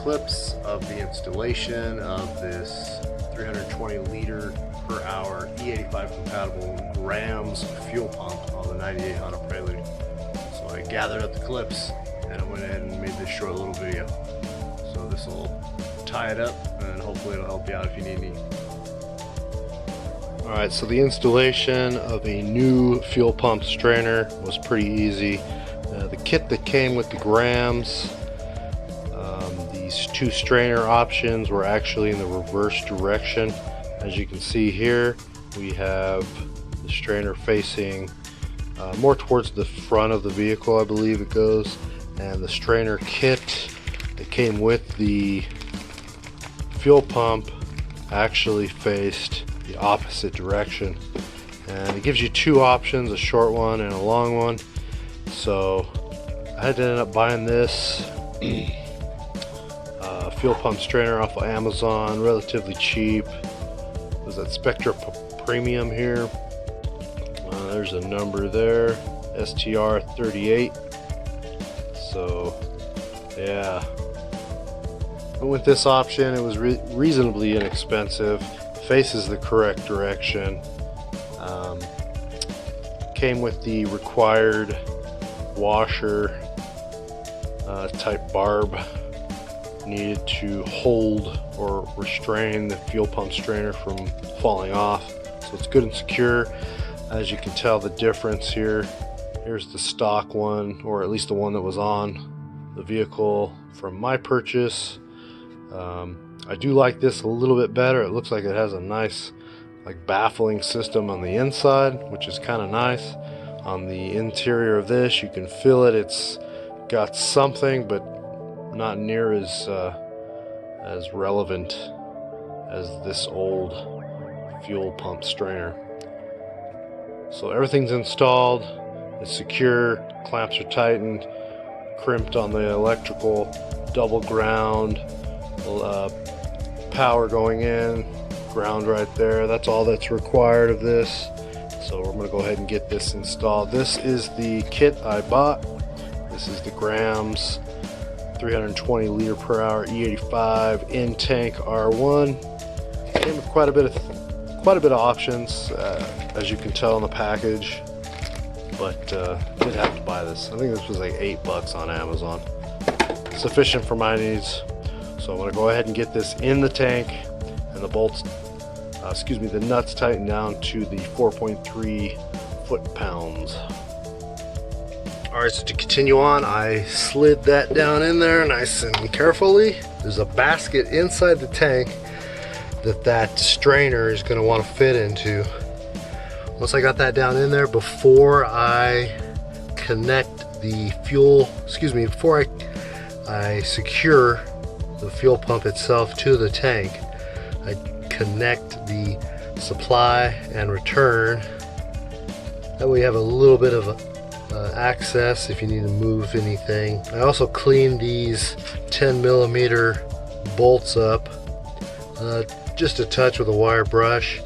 clips of the installation of this 320 liter per hour E85 compatible grams fuel pump on the 98 Honda Prelude. So I gathered up the clips and I went ahead and made this short little video. So this will tie it up and hopefully it'll help you out if you need any. Alright, so the installation of a new fuel pump strainer was pretty easy. The kit that came with the grams, these two strainer options were actually in the reverse direction. As you can see here, we have the strainer facing more towards the front of the vehicle, I believe it goes, and the strainer kit that came with the fuel pump actually faced the opposite direction. And it gives you two options, a short one and a long one. So I had to end up buying this fuel pump strainer off of Amazon, relatively cheap. It was that Spectra Premium here. There's a number there, STR38. So yeah, went with this option. It was reasonably inexpensive, faces the correct direction, came with the required washer type barb needed to hold or restrain the fuel pump strainer from falling off, so it's good and secure. As you can tell the difference here, here's the stock one, or at least the one that was on the vehicle from my purchase. I do like this a little bit better. It looks like it has a nice baffling system on the inside, which is kind of nice. On the interior of this, you can feel it. It's got something, but not near as relevant as this old fuel pump strainer. So everything's installed, it's secure, clamps are tightened, crimped on the electrical, double ground, power going in, ground right there. That's all that's required of this. So we're going to go ahead and get this installed. This is the kit I bought. This is the grams 320 liter per hour E85 in tank R1. Came with quite a bit of options, as you can tell in the package, but did have to buy this. I think this was like $8 on Amazon. Sufficient for my needs. So I'm going to go ahead and get this in the tank, and the bolts, the nuts tightened down to the 4.3 foot-pounds. Alright, so to continue on, I slid that down in there nice and carefully. There's a basket inside the tank that strainer is going to want to fit into. Once I got that down in there, before I connect the fuel, before I secure the fuel pump itself to the tank, I connect the supply and return. That way you have a little bit of access if you need to move anything. I also cleaned these 10mm bolts up, just a touch with a wire brush,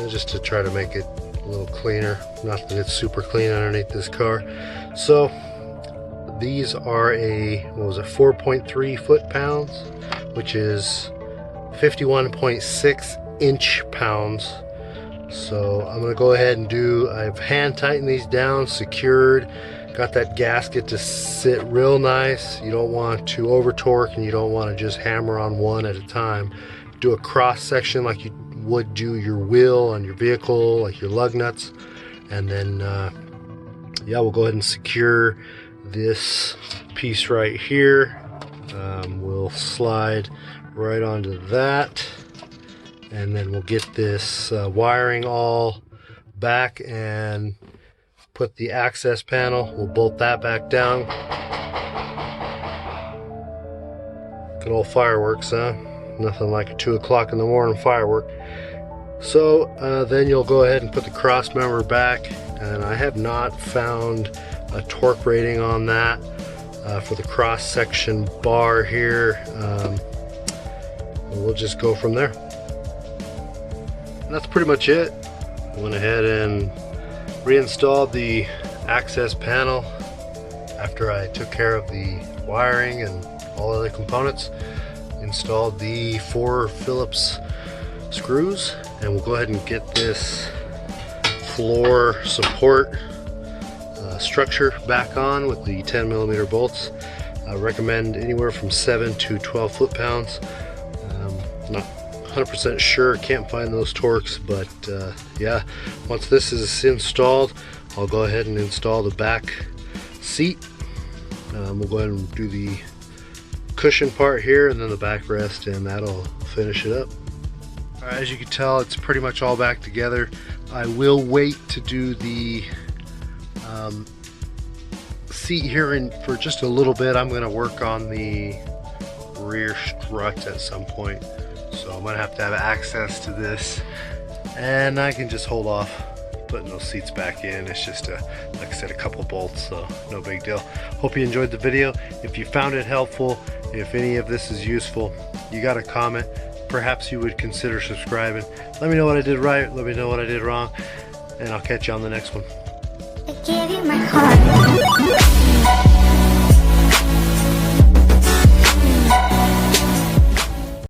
just to try to make it a little cleaner. Not that it's super clean underneath this car. So these are a 4.3 foot-pounds, which is 51.6 inch-pounds. So I'm going to go ahead and I've hand tightened these down, secured, got that gasket to sit real nice. You don't want to over torque, and you don't want to just hammer on one at a time. Do a cross section like you would do your wheel on your vehicle, like your lug nuts, and then yeah, we'll go ahead and secure this piece right here. We'll slide right onto that, and then we'll get this wiring all back and put the access panel. We'll bolt that back down. Good old fireworks, huh? Nothing like a 2 o'clock in the morning firework. So then you'll go ahead and put the cross member back, and I have not found a torque rating on that for the cross section bar here. We'll just go from there. And that's pretty much it. I went ahead and reinstalled the access panel after I took care of the wiring and all other components. Installed the 4 Phillips screws, and we'll go ahead and get this floor support structure back on with the 10mm bolts. I recommend anywhere from 7 to 12 foot-pounds. Not 100% sure, can't find those torques, but yeah, once this is installed, I'll go ahead and install the back seat. We'll go ahead and do the cushion part here and then the backrest, and that'll finish it up. Alright, as you can tell, it's pretty much all back together. I will wait to do the seat here for just a little bit. I'm going to work on the rear strut at some point, so I'm going to have access to this, and I can just hold off putting those seats back in. It's just like I said, a couple bolts, so no big deal. Hope you enjoyed the video. If you found it helpful, if any of this is useful, you got a comment, perhaps you would consider subscribing. Let me know what I did right, let me know what I did wrong, and I'll catch you on the next one. I gave you my heart.